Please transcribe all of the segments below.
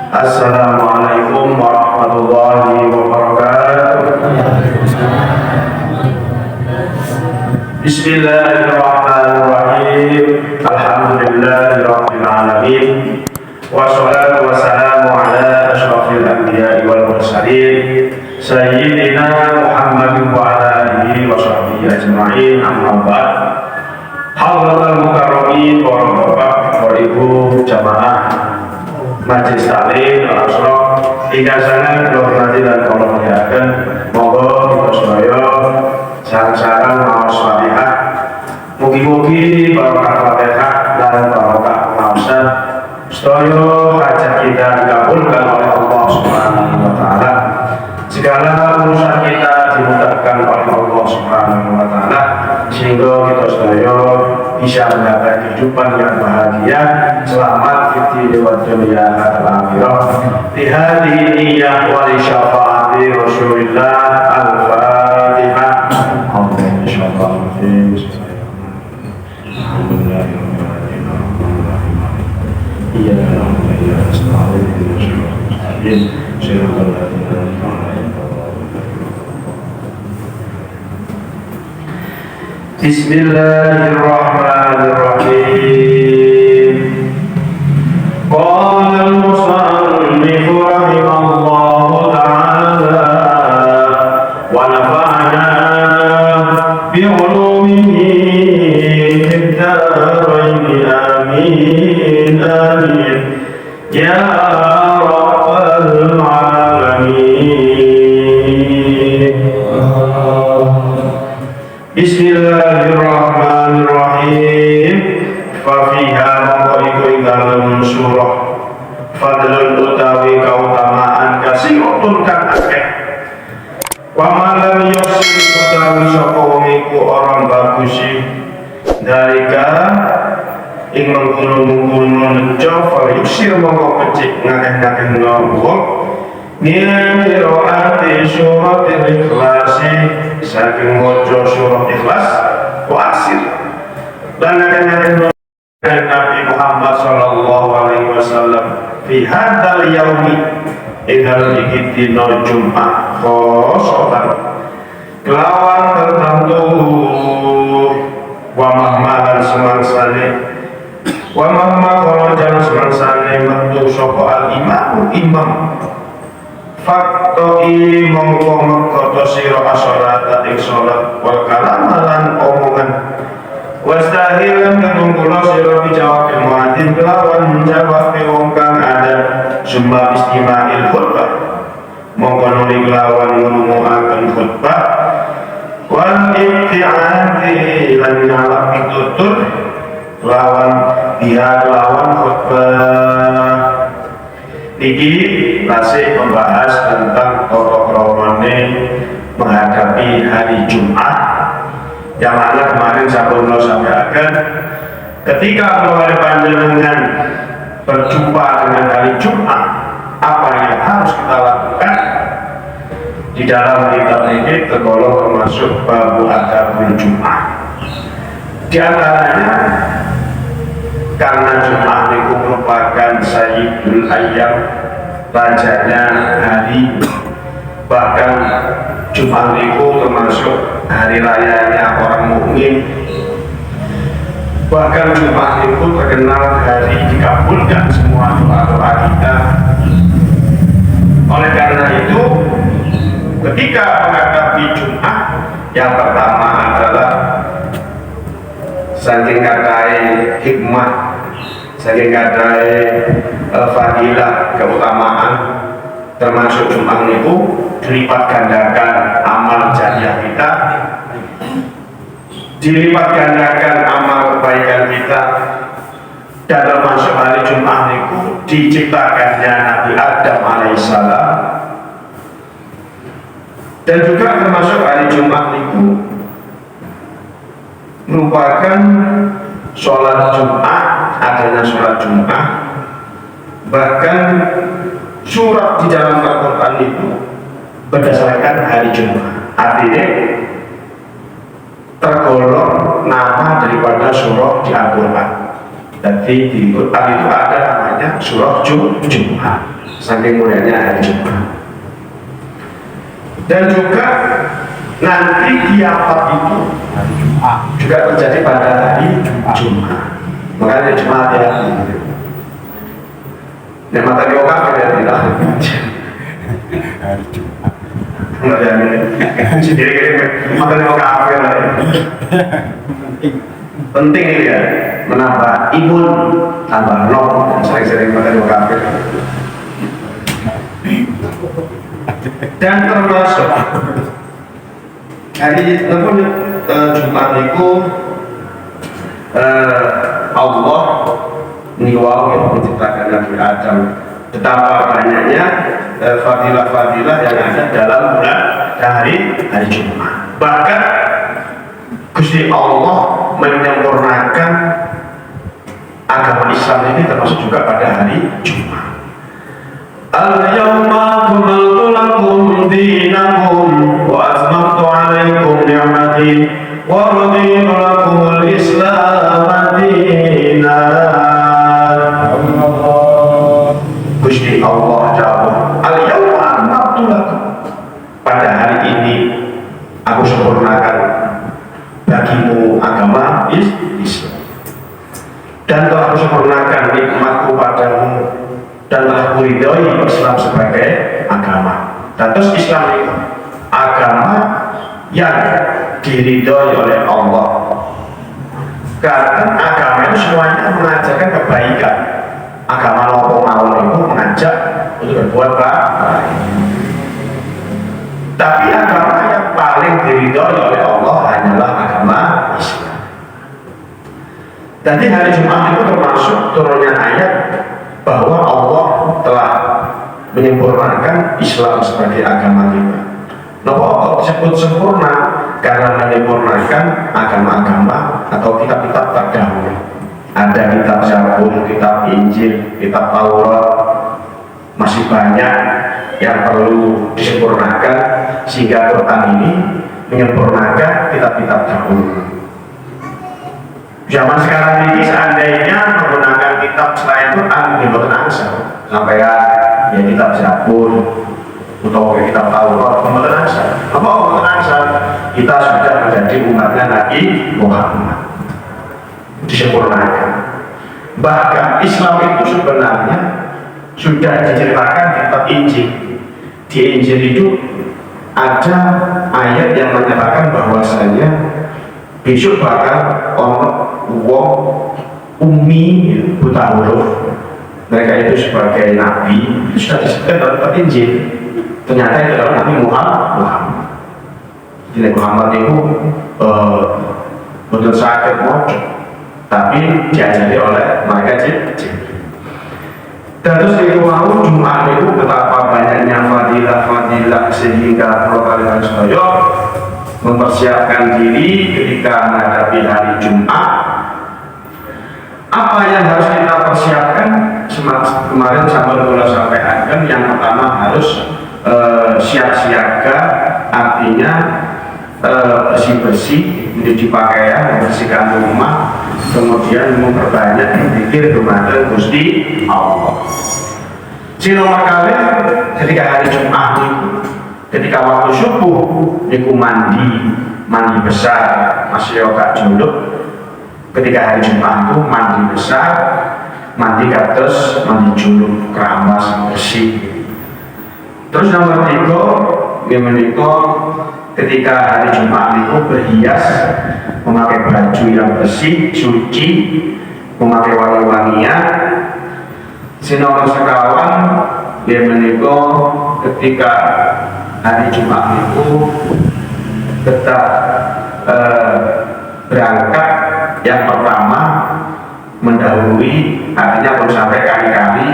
Assalamualaikum warahmatullahi wabarakatuh. Bismillahirrahmanirrahim. Alhamdulillahirabbil alamin. Wassalatu wassalamu ala asyrafil anbiya'i wal mursalin sayyidina Muhammadin wa ala alihi wa sahbihi ajma'in. Amma ba'd. Hadratul mukarramin, para bapak, para ibu jamaah Majelis Taklim Al-Ashraf ingkang sangat kula hormati lan kula muliaken, monggo kita sedaya sareng-sareng maos Fatihah. Mugi-mugi barokah Fatihah lan barokah maosan sedaya hajat kita dikabulkan oleh Allah Subhanahu wa taala. Segala urusan kita dimudahkan oleh Allah Subhanahu wa taala sehingga kita sedaya bisa mendapat kehidupan yang bahagia, selamat fitri wa dunya al-akhirah. Di hadhihi niyyah wa li syafaati Rasulillah. Al-Fatihah. Bismillahirrahmanirrahim. Qala al-musannif rahimahullahu ta'ala wa nafa'ana bi 'ulumihi fid dharain amin amin ya rabbal alamin. Bismillahirrahmanirrahim. Fafiha mongko ing dalem surah fadlun utawi kautamaan kasiratun kang akeh. Wa malam yusin utawi sapa wong iku orang bagusi dalika ing mengkono-mengkono nejo fa yusir mongko becik ngakeh-ngakehno wong Nira'ati suratil ikhlasi saking mojo surah ikhlas wasir dan akan Nabi Muhammad sallallahu alaihi wasallam fi hadzal yaumi idal ikitino Jumat khosotan kelawan tertentu wa mahmalan semangsane wa mahma kharajan semangsane metu sapa al imam Faktoi mongko mengkoto siro asolata ing sholat wal kalamalan omongan wastahilan ketungkulo siro bijawab muadzin kelawan menjawab wong kang ada summa istima'il khutbah mongko nuli kelawan ngurunguaken khutbah wal ibti'ati lan nyalak pitutur lawan dia lawan khutbah. Niki masih membahas tentang tata kramane menghadapi hari Jumat, yang mana kemarin sampun sampaikan ketika mulai panjenengan berjumpa dengan hari Jumat, apa yang harus kita lakukan di dalam kitab ini tergolong termasuk babu adabul Jumat. Di antaranya karena Jumat itu merupakan Sayyidul Ayyam, rajanya hari, bahkan Jumat itu termasuk hari rayanya orang mukmin, bahkan Jumat itu terkenal hari dikabulkan semua doa-doa kita. Oleh karena itu ketika menghadapi Jumat, yang pertama adalah saking kadai hikmah, saking kadai fadilah, keutamaan, termasuk Jumat itu dilipat gandakan amal jariah kita, dilipat gandakan amal kebaikan kita, dan termasuk hari Jumat itu diciptakannya Nabi Adam alaihissalam, dan juga termasuk hari Jumat itu merupakan sholat Jumat, adanya sholat Jumat, bahkan surat di dalam Al-Quran itu berdasarkan hari Jumat, artinya tergolong nama daripada surah di Al-Quran. Jadi di Quran itu ada namanya surah Jumat. saking mulianya hari Jumat. Dan juga nanti kiamat itu juga terjadi pada hari Jumat. Makanya Jumat ya. Yang mata diokap ya tidak. Hari Jumat. Enggak jadi. Sendiri mata diokap ya. Penting ini ya, menambah imun, tambah long, sering-sering mata diokap. Dan termasuk hari Jumat itu Allah menciptakan Nabi Adam. Betapa banyaknya fadilah-fadilah yang ada dalam bulan hari Jumat. Bahkan Gusti Allah menyempurnakan agama Islam ini termasuk juga pada hari Jumat. Al-yawma akmaltu lakum dinakum wa atmamtu alaikum ni'mati wa raditu lakumul Islam dinan. Gusti Allah jawab, al-yawma akmaltu lakum, pada hari ini aku sempurnakan bagimu agama Islam, dan telah aku sempurnakan nikmatku padamu, dan telah kuridhoi Islam sebagai agama. Dan terus Islam itu agama yang diridhoi oleh Allah, karena agama itu semuanya mengajarkan kebaikan. Agama nopo mawon itu mengajak untuk berbuat baik. Tapi agama yang paling diridhoi oleh Allah hanyalah agama Islam. Jadi hari Jumat itu termasuk turunnya ayat bahwa Allah telah menyempurnakan Islam sebagai agama kita. Kenapa Allah disebut sempurna? Karena menyempurnakan agama-agama atau kitab-kitab terdahulu. Ada kitab Zabur, kitab Injil, kitab Taurat, masih banyak yang perlu disempurnakan, sehingga Quran ini menyempurnakan kitab-kitab dahulu. Zaman sekarang ini seandainya menggunakan kitab selain Quran, dibuat ansal sampai ya kitab Zabur atau kitab Taurat, dibuat ansal. Apa dibuat ansal? Kita sudah menjadi umatnya Nabi Muhammad, disempurnakan. Bahkan Islam itu sebenarnya sudah diceritakan di kitab Injil. Di Injil itu ada ayat yang menyatakan bahwasanya besok bakal orang wong ummi buta huruf, mereka itu sebagai nabi, itu sudah disebutkan dalam Injil. Ternyata itu adalah Nabi Muhammad. Jadi Muhammad itu betul sakit mojok, tapi diajari oleh mereka jin. Dan terus itu mau Jumat itu betapa banyaknya fadilah sehingga perlu kalian sedaya mempersiapkan diri ketika menghadapi hari Jumat. Apa yang harus kita persiapkan? Kemarin sampai mulai sampaikan, yang pertama harus siap siaga, artinya bersih-bersih, mencuci pakaian, membersihkan rumah, kemudian memperbanyak zikir kepada Gusti Allah. Nomor kali ketika hari Jumat itu, ketika waktu subuh niku mandi besar, masih agak juluk. Ketika hari Jumat itu mandi besar, mandi kados, mandi juluk, keramas, bersih. Terus nomor 3 menika ketika hari Jumat itu berhias, memakai baju yang bersih, suci, memakai wangi-wangian. Nomor sekawan menika ketika hari Jumat itu tetap berangkat yang pertama mendahului, artinya pun sampai kali-kali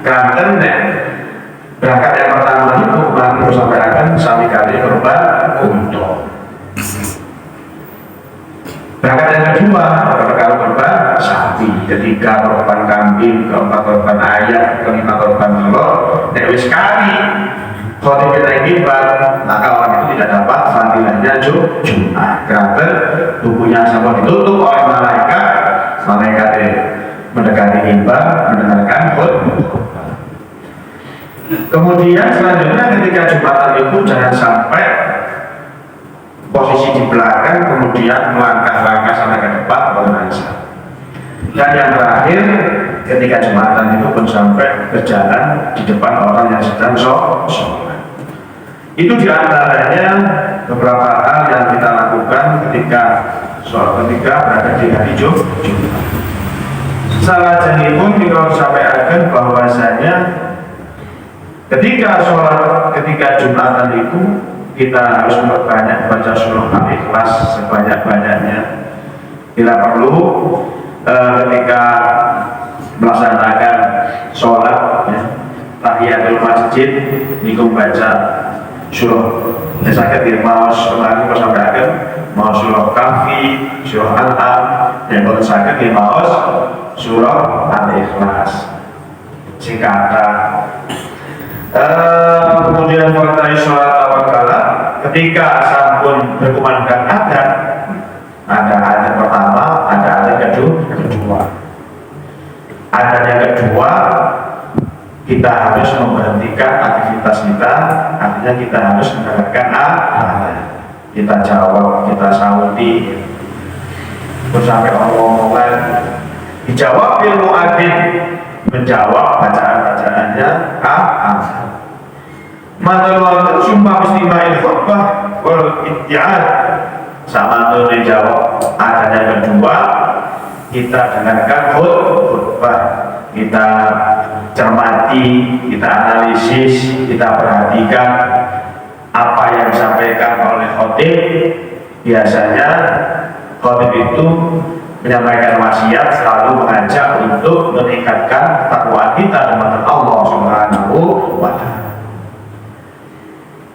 kanten berangkat yang pertama itu baru sampai akan sami kali korban untuk berangkat yang kedua kalau korban sapi, ketiga korban kambing, keempat korban ayam, kelima korban telur. Wis kali kalau kita ingin maka orang itu tidak dapat fadilahnya Jumat, karena tubuhnya sama ditutup oleh malaikat mendekati mimbar mendengarkan khutbah. Kemudian selanjutnya ketika Jumatan itu jangan sampai posisi di belakang kemudian melangkah-langkah sampai ke depan bermaksud. Dan yang terakhir ketika Jumatan itu pun sampai berjalan di depan orang yang sedang sholat. Itu diantaranya beberapa hal yang kita lakukan ketika sholat, ketika berada di hari Jumat. Salah jadi pun kita sampaikan bahwasanya ketika sholat, ketika Jumatan itu kita harus memperbanyak baca surah Al-Ikhlas sebanyak-banyaknya. Bila perlu ketika melaksanakan sholat ya, tahiyatul masjid niku baca surah sakit di maus lagi persampaikan mau surah Kahfi, surah Al-Am yang kalau sakit di maus surah Al-Ikhlas singkatan. Kemudian fakta sholat awal kala ketika sampun berkumandang ada adat pertama, ada adat kedua. Adat yang kedua kita harus memberhentikan aktivitas kita, artinya kita harus mendengarkan kita jawab, kita sauti terus sampai omongan dijawab ilmu adil, menjawab bacaan-bacaannya Matul sumpah istimewa khutbah wal itti'ad sama tuh dijawab. Ada yang kedua kita dengarkan khutbah, kita cermati, kita analisis, kita perhatikan apa yang disampaikan oleh khotib. Biasanya khotib itu menyampaikan wasiat selalu mengajak untuk meningkatkan takwa kita kepada Allah Subhanahu wa Ta'ala.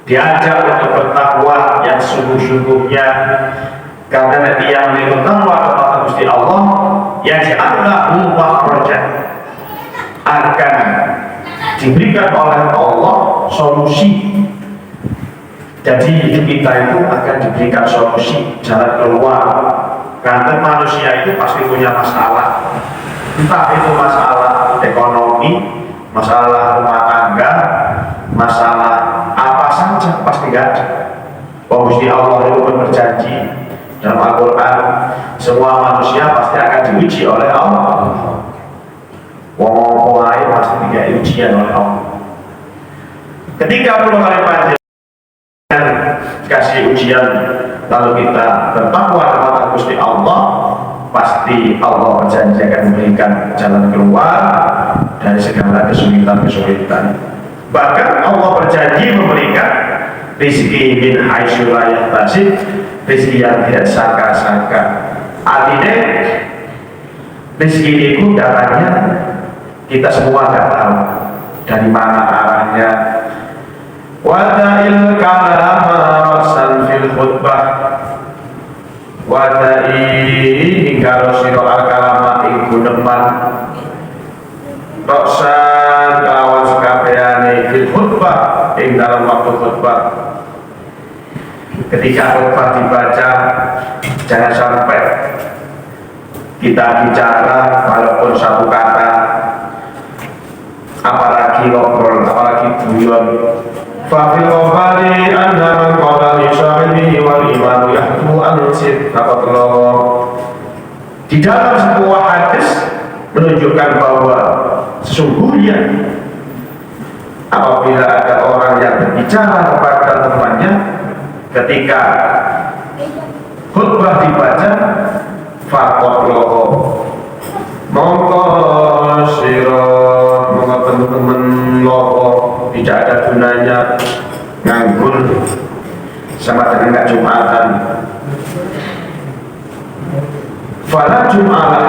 Diajak untuk bertakwa yang sungguh-sungguhnya, karena nanti yang bertakwa kepada Gusti Allah yang dianggap makhraja akan diberikan oleh Allah solusi. Jadi hidup kita itu akan diberikan solusi, jalan keluar. Karena manusia itu pasti punya masalah, entah itu masalah ekonomi, masalah rumah tangga, masalah apa saja pasti ada. Gusti Allah itu pun berjanji dalam Al-Quran semua manusia pasti akan diuji oleh Allah. Wong lain pasti tidak ujian oleh Allah. Ketika 10 kali panjang kasih ujian lalu kita bertakwa kepada Gusti Allah, pasti Allah berjanji akan memberikan jalan keluar dari segala kesulitan-kesulitan. Bahkan Allah berjanji memberikan rezeki min haitsu la yahtasib, rezeki yang tidak sangka-sangka. Artinya rezeki itu datangnya kita semua tidak tahu dari mana arahnya. Wada'il kalama rasan fil khutbah, wada'i ingkaro siro al-kalama ing guneman rasan kawan sekabehane fil khutbah ing dalam waktu khutbah. Ketika khutbah dibaca jangan sampai kita bicara walaupun satu kata, apalagi ngobrol, apalagi guyon. Fafil qawali anna man qala li syahibi wal imanu yahtu an-sid faqatullah. Di dalam sebuah hadis menunjukkan bahwa sesungguhnya apabila ada orang yang berbicara kepada temannya ketika khutbah dibaca, faqatullah mongko sira mongko teman-teman lopo tidak ada gunanya nganggur sama dengan nggak Jumatan. Fala Jum'alah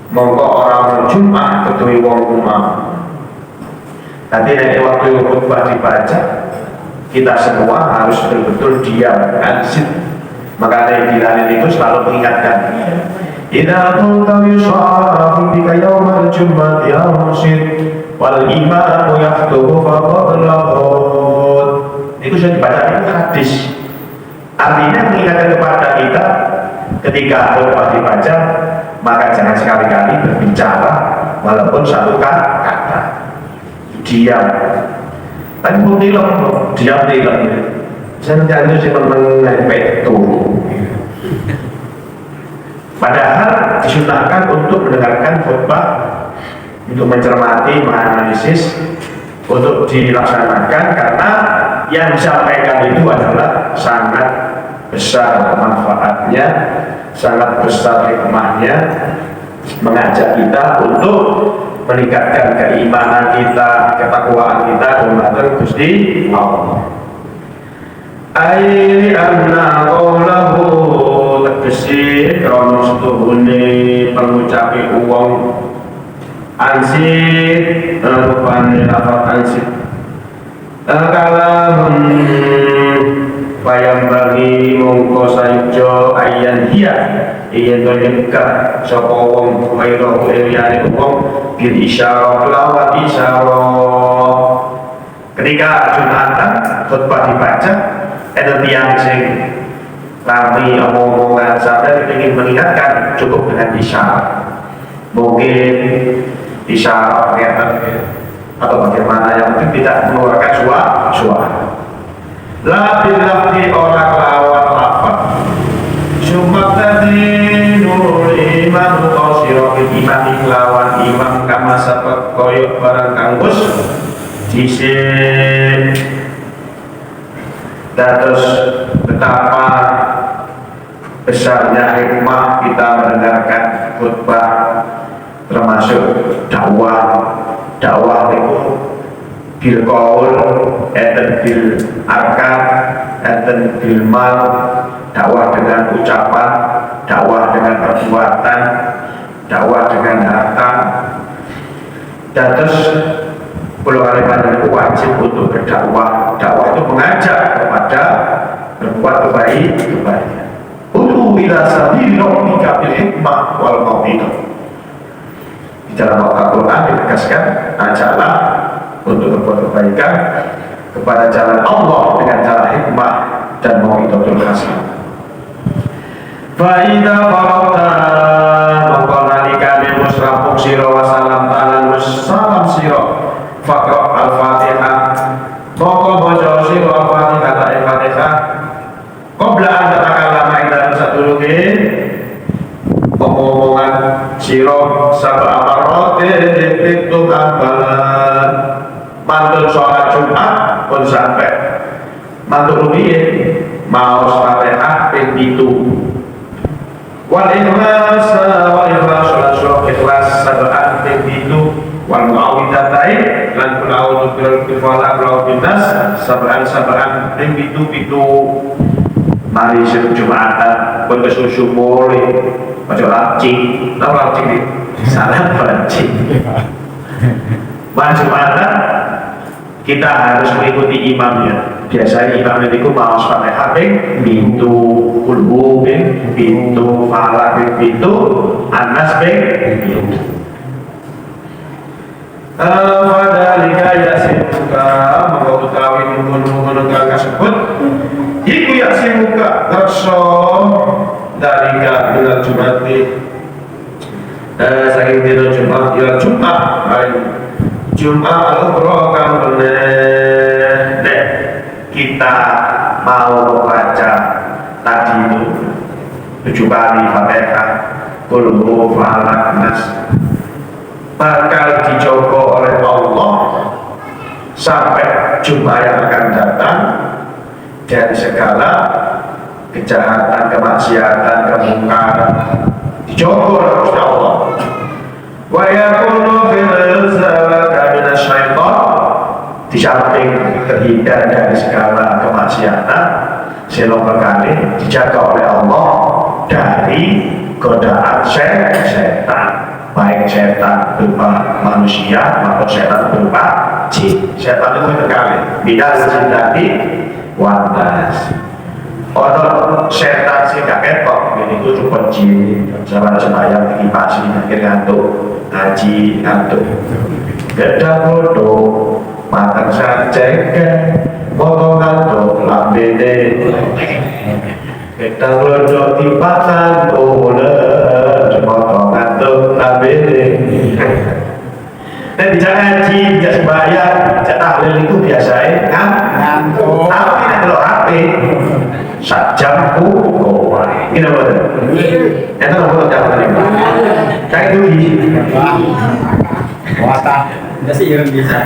mongko orang Jumat ketui wong umam. Nanti dari waktu khutbah dibaca kita semua harus betul-betul diam ansit. Maka dari Bilal itu selalu mengingatkan, idza qulta yusafi bika yaumal jum'ati ya mursyid wal imamu yaktubu faqad lahud. Itu sudah dibaca itu hadis. Artinya mengingatkan kepada kita ketika khutbah dibaca maka jangan sekali-kali berbicara walaupun satu kata. diam. Tapi mau tilem, diam tilem. Saya jangan sih menempel turu. Padahal disunahkan untuk mendengarkan khutbah, untuk mencermati, menganalisis, untuk dilaksanakan karena yang disampaikan itu adalah sangat besar manfaatnya, sangat besar hikmahnya, mengajak kita untuk meningkatkan keimanan kita, ketakwaan kita kepada Gusti Allah. Ai anna qawlahu tegesi krono setuhune pengucapi uang ansih rupane lafaz ansih kalamun bayang bagi mongko sayujo ayan hiya ingin menyegah sapa wong kaya liyane wong bil isyarah lawan isyarah. Ketika Jumatan khutbah dibaca ada tiang sing kami omong-omongan sampai ingin mengingatkan cukup dengan isyarat, mungkin isyarat atau bagaimana yang penting tidak mengeluarkan suara. Labdi orang lawan lafaz sumat tadi nurul iman sirokil iman lawan imam kama sapat koyok barang kanggus disin. Terus betapa besarnya hikmah kita mendengarkan khutbah, termasuk dakwah itu bil qaul, eten bil arkan, eten bil mal, dakwah dengan ucapan, dakwah dengan perbuatan, dakwah dengan harta. Dan terus pulau Kalimantan itu wajib untuk berdakwah. Dakwah itu mengajak kepada berbuat kebaikan. Ud'u ila sabili rabbika bil hikmah wal mau'izah. Di dalam Al-Quran ditegaskan, ajaklah untuk berbuat kebaikan kepada jalan Allah dengan cara hikmah dan mau'izatul hasanah. Fa idza faragta maka nalikane wis rampung sira wa salam talan wis salam sira faqra al-Fatihah maka baca sira al-Fatihah ta Fatihah qabla an tatakallama ila sadurunge omongan sira sab'a marratin itu tambahan mantul sholat Jumat pun sampai mantul rumiyin mau Fatihah ping 7 wal ikhlas sholat surah ikhlas sab'an ping 7 wal mu'awwidzatain lan kul a'udzu birabbil falaq wa binnas sab'an ping 7 mari sing Jumatan pun kesusu mulai aja lancing salah lancing. Pada Jumatan kita harus mengikuti imamnya. Biasanya imam itu mau Fatihah ping 7, kulhu ping 7, falaq ping 7, Anas ping 7. Fadalika yasimuka maka utawi mungkon-mungkon kang kasebut iku yasimuka reksa dalika ila Jumati saking dina Jumat ila Jumat Jumat al-ukhra kang bener kita mau membaca tadi itu 7 kali Fatihah kulhu falaq nas bakal dijogo oleh Allah sampai Jumat yang akan datang dari segala kejahatan, kemaksiatan, kemungkaran dijogo oleh Allah. Wa yakunu fil zalika minasyaitan di samping terhindar dari segala kemaksiatan selama kali dijaga oleh Allah dari godaan setan. Baik setan berupa manusia maupun setan berupa jin. Setan itu terkali bidal jin tadi wanas. Orang setan sih gak ketok, ini itu cuma jin. Sama sembahyang dikipasi akhir ngantuk, ngaji ngantuk. Geda bodoh, matang sajengke, foto ngantuk, lambene. Geda bodoh dipakan ular, foto ngantuk, lambene. Dan bisa ngaji, bisa sembahyang, Ini apa tuh? Itu apa jabatan ini? Kayak dugi. Wata. Enggak sih yang bisa.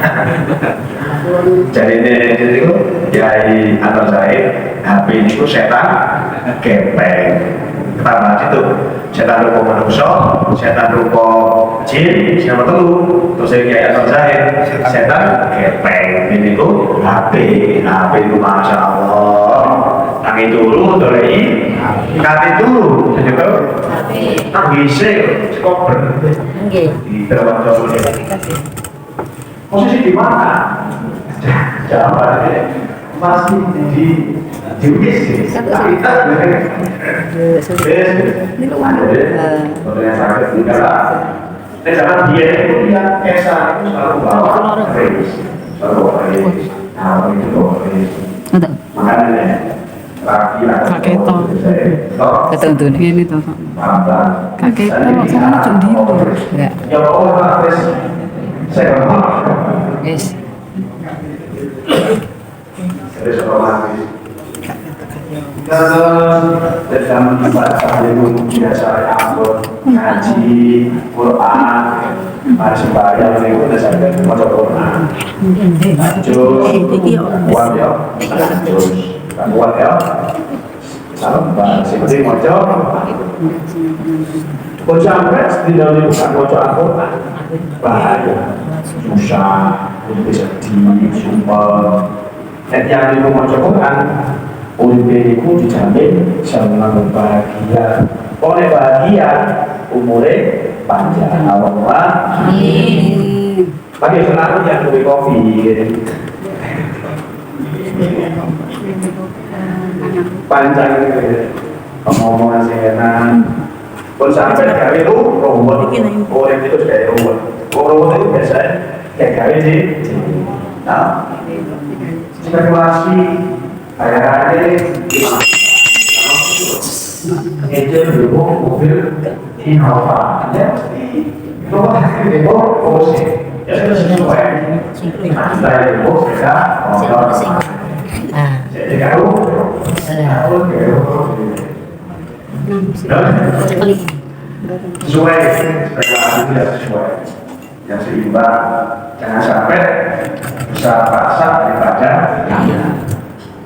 Jadi itu Kiai Anwar Zaid, HP ini itu setan gepeng. Kita bahas itu setan rupa manusia, setan rupa jin, siapa telu. Terus Kiai Anwar Zaid, setan gepeng. Ini itu HP itu masya Allah. Tangi dulu, dolei, kati dulu, jadi kalau tanggise, kok berhenti di dalam jauh posisi di mana? Jawabannya masih di WC. Kita Ini luar. yang sakit tidak. Jangan dia itu dia esa itu selalu bawa selalu itu makanya Kakek to. Ketentu ini to. Kakek to sama cuma dia. Enggak. Ya Allah, saya Yes. dalam ibadah ilmu biasa anggur ngaji Quran mari sembahyang itu dasarnya maca Quran kuat ya kuat ya salam seperti maca baca Al-Quran tidak bukan baca Al-Quran bahaya susah bisa disumpah yang di maca Quran Uripiku dijamin selalu bahagia. Oleh bahagia umurnya panjang. Allah. Amin. Bagi selalu yang lebih kopi. Panjang omongan enak. Pun sampai kali itu robot. Orang itu sudah robot. Robot itu biasa kayak kali sih. Nah, spekulasi kayak itu dulu mobil Innova ya itu kan itu fokus ya sudah sesuai dari itu kita motor jadi kalau sesuai tidak sesuai yang seimbang jangan sampai besar pasak daripada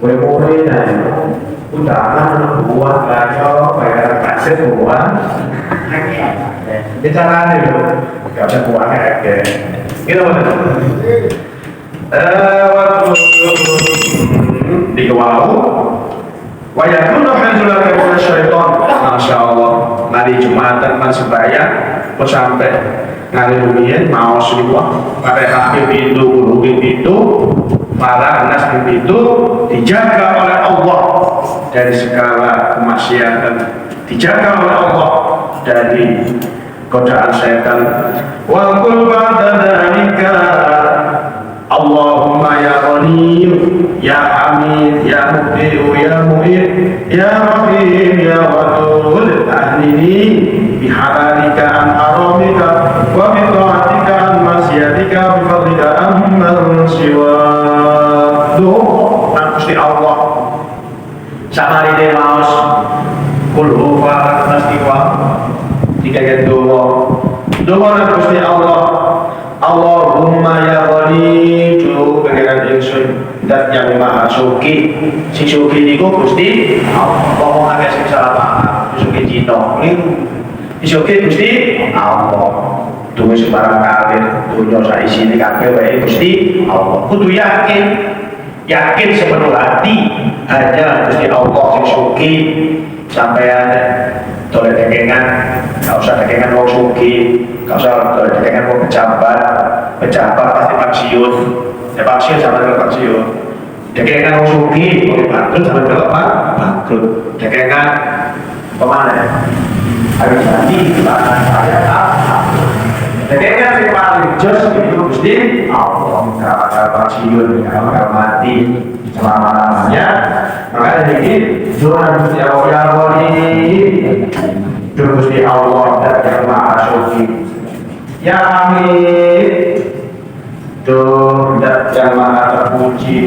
boleh undangan buat gajo bayar kasih buat ini caranya itu gak bisa buat kayak gitu waktu di kewau wayakun alhamdulillah kepada syaitan Masya Allah nari Jumatan man sembahyang kok sampai nari lumian mau selipah pakai HP pintu kulungin pintu para anas itu dijaga oleh Allah dari segala kemaksiatan, dijaga oleh Allah dari godaan setan. Wa qul ba'da dzalika Allahumma ya Ghani ya Hamid ya Mubdi'u ya Mu'id ya Rahim ya Wadud ahnini bihalalika an haramika wa bi ta'atika an masyiatika bi fadlika amman siwa Gusti Allah sama di maus kulhu wa nastiwa tiga gitu doa Gusti Allah Allahumma ya Ghani tu pengiran insun dat yang maha suki si suki niku Gusti Allah ngomong agak sing salah paham suki Cina ini suki Gusti Allah tunggu sebarang kalir dunia saya isi kabeh wae Gusti Allah kudu yakin sepenuh hati hanya Gusti Allah sing suki sampean toleh dekengan gak usah dekengan wong suki gak usah toleh dekengan wong pejabat pasti pensiun ya pensiun sama dengan pensiun dekengan wong suki wong bangkrut sama dengan bangkrut dekengan pemana harus nanti saya dekengan yang paling jos itu Gusti Allah kalau pensiun kalau mati selama-lamanya makanya ini doa Gusti Allah ya Gusti Allah dan yang maha suci ya Amin dan yang maha terpuji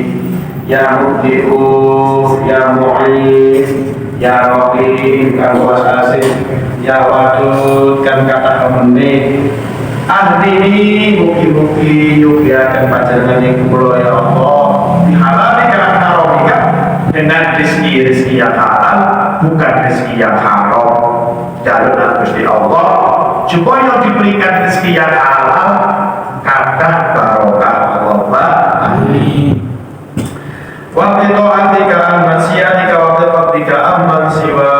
ya Mubdi'u ya Mu'id Ya Rabbi kan was asih, ya wadud kan kata kemeni. Ahdini mugi-mugi yugiakan panjenengan yang kula ya Allah. Dihalali dengan haramika dengan rezeki yang halal, bukan rezeki yang haram. Jalur Gusti Allah supaya diberikan rezeki yang halal, kata barokah Allah. Amin. Waktu ta'atika an-nasiyatika waktu ta'atika amman siwa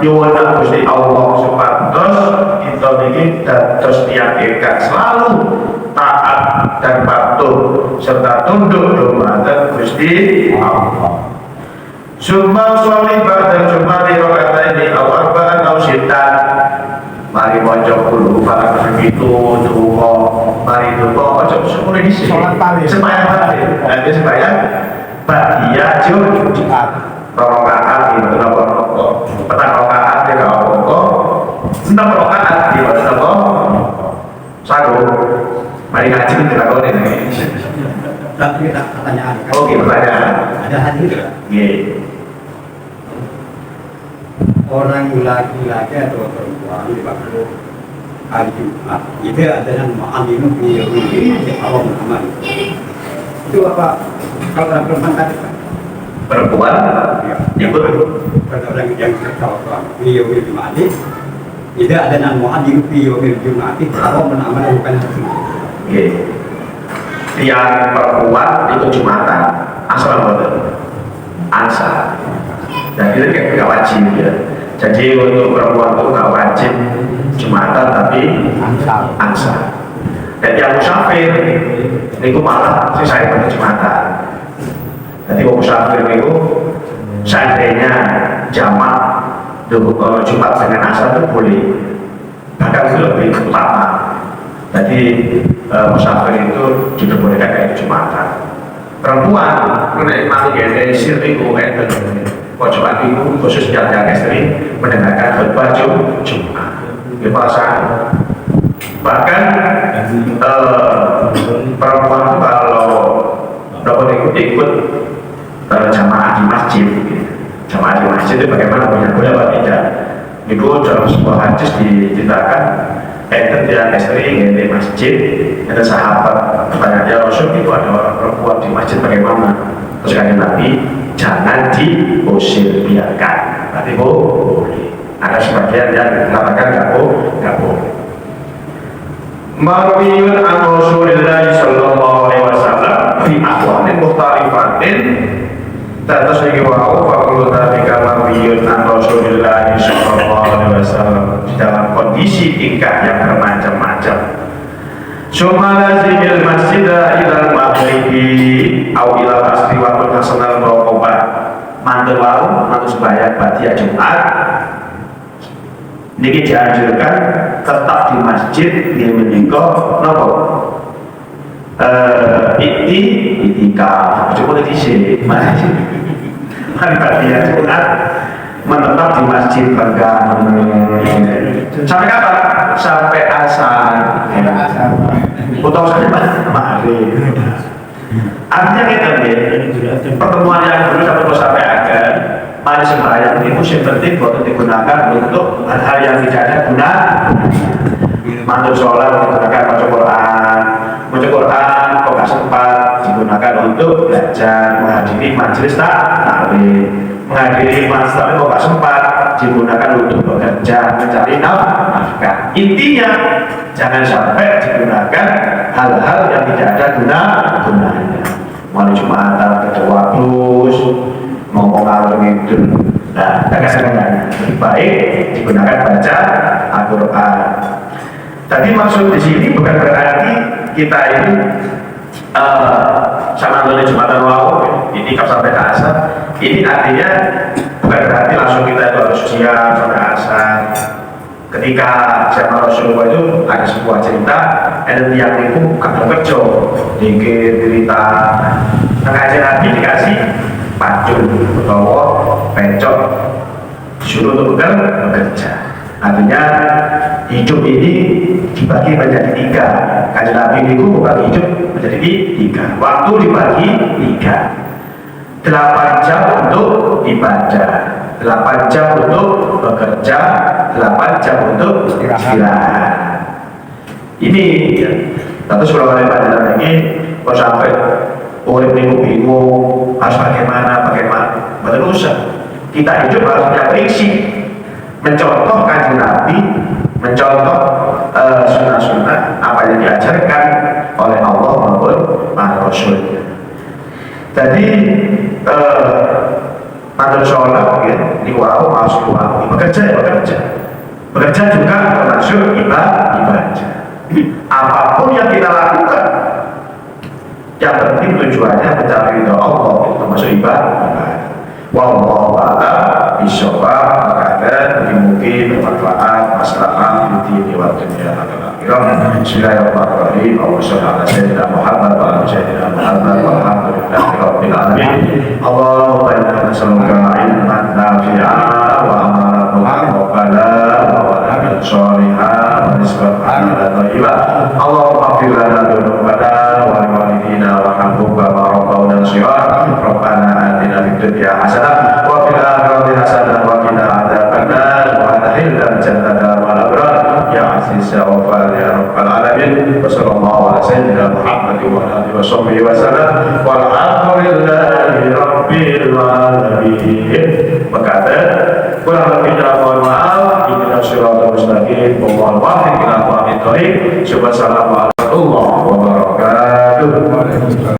nyuwun Gusti Allah supados kita niki dados diyakinkan selalu taat dan patuh serta tunduk dumateng Gusti Allah. Summa sholli ba'da jumati rakaataini aw arba'an aw sittan. Mari maca kulo para begitu donga. Mari donga aja sepuluh dhisik. Sembahyang batin. Nanti sembahyang badia Jumat. Rakaat iki napa napa. Petang rakaat ya apa-apa. 6 rakaat di napa. Sago. Mari ngaji dilakoni iki. Tapi pertanyaan. Oke, pertanyaan. Ada hadis tidak? Nggih. Orang laki-laki atau perempuan di waktu hari Jumat itu ada yang ma'aminu fi yawmi awam amal. Itu apa? Kalau orang perempuan tadi kan? Perempuan Ya. ikut Kalau orang yang berkawan fi yawmi Jumat itu ada yang ma'aminu fi yawmi Jumat awam amal bukan itu. nggih. Tiang perempuan itu Jumatan asal mboten. Ansar. Dan itu kayak gak wajib ya. Jadi untuk perempuan itu gak wajib Jumatan tapi ansar. Dan yang musafir itu malah saya pada Jumatan. Jadi kalau musafir itu seandainya jamak Jumat dengan asar itu boleh, bahkan itu lebih utama. Jadi musafir itu diperbolehkan kayak Jumatan. Perempuan menikmati gede sirriku itu Jumat itu khusus yang istri mendengarkan khutbah Jumat di perasaan. Bahkan perempuan itu kalau dapat ikut jamaah di masjid, jamaah di masjid itu bagaimana punya boleh atau tidak? Itu dalam sebuah hadis diceritakan yang istri di masjid ada sahabat bertanya ya Rasul itu ada orang perempuan di masjid bagaimana? Terus kata Nabi jangan diusir, biarkan. Berarti boleh. Ada sebagian yang mengatakan nggak boleh. Marwiyun an Rasulillah sallallahu alaihi wasallam fi ahwalin mukhtalifatin. Terus lagi wau fakul dzalika marwiyun an Rasulillah sallallahu alaihi wasallam di dalam kondisi tingkah yang bermacam-macam. Suma lazimil masjidah ilal maghribi au ilal asri wa hasanal raqabah. Mandel wau mantu sembahyang badia Jumat. Niki dianjurkan tetap di masjid di menika napa? Itikaf. Coba dhisik. Mari badia Jumat menetap di masjid pegang. Sampai kapan? Sampai asar. Utang saja maghrib. Artinya kita pertemuan yang dulu sampai akhir mari sembahyang itu yang penting buat digunakan untuk hal-hal yang tidak ada guna. Mantul sholat digunakan baca Quran kok gak sempat digunakan untuk belajar, menghadiri majelis taklim, menghadiri majelis taklim kok gak sempat digunakan untuk bekerja, mencari nafkah. Intinya jangan sampai digunakan hal-hal yang tidak ada gunanya. Mau Jumatan ketua terus ngomong kalau itu. Nah, kadang-kadang lebih baik digunakan baca Al-Quran. Tadi maksud di sini bukan berarti kita ini sama dengan Jumatan ini sampai ke asar. Ini artinya bukan berarti langsung kita itu harus siap sampai asar. Ketika zaman Rasulullah itu ada sebuah cerita, ada yang itu bukan kerja, dikir cerita. Pengajian Nabi dikasih pacul atau pencok, disuruh untuk bekerja. Artinya hidup ini dibagi menjadi 3. Kajian Nabi itu membagi hidup menjadi 3. Waktu dibagi 3. 8 jam untuk ibadah, 8 jam untuk bekerja, 8 jam untuk istirahat. Ini ya. Tentu sebelum ada pelajaran lagi, kalau sampai urip minggu bingung harus bagaimana, betul usah. Kita hidup harus punya prinsip, mencontoh kanjeng Nabi, mencontoh sunnah-sunnah apa yang diajarkan oleh Allah maupun para Rasul. Jadi mantul sholat ya, di wau masuk wau, bekerja ya bekerja juga termasuk ibadah. Apapun yang kita lakukan, yang penting tujuannya mencari ridho Allah, itu termasuk ibadah. Wallahu a'lam bishawab. Maka mungkin bermanfaat masalah di wa dunia akhirah. Bismillahirrahmanirrahim. Allahumma shalli ala sayyidina Muhammad wa ala sayyidina Muhammad walhamdulillahi rabbil alamin. Allahumma inna nas'aluka ilman nafi'an wa amalan muqabbala wa amalan shalihan wa rizqan halalan thayyiban. Allahumma ighfir lana dhunubana wa liwalidina warhamhum kama rabbawna shighara. Rabbana atina fid dunya hasanah wa fil akhirati hasanah wa qina adzabannar wa adkhilna jannata wal abrar ya aziz ya ghafar ya rabbal alamin. Wa sallallahu ala sayyidina Muhammad wa ala alihi wa sahbihi wa sallam walhamdulillahi rabbil alamin. Berkata kurang lebihnya mohon maaf, ihdinas siratal mustaqim wal wafiq ila aqwamit thoriq. Wassalamu alaikum warahmatullahi wabarakatuh.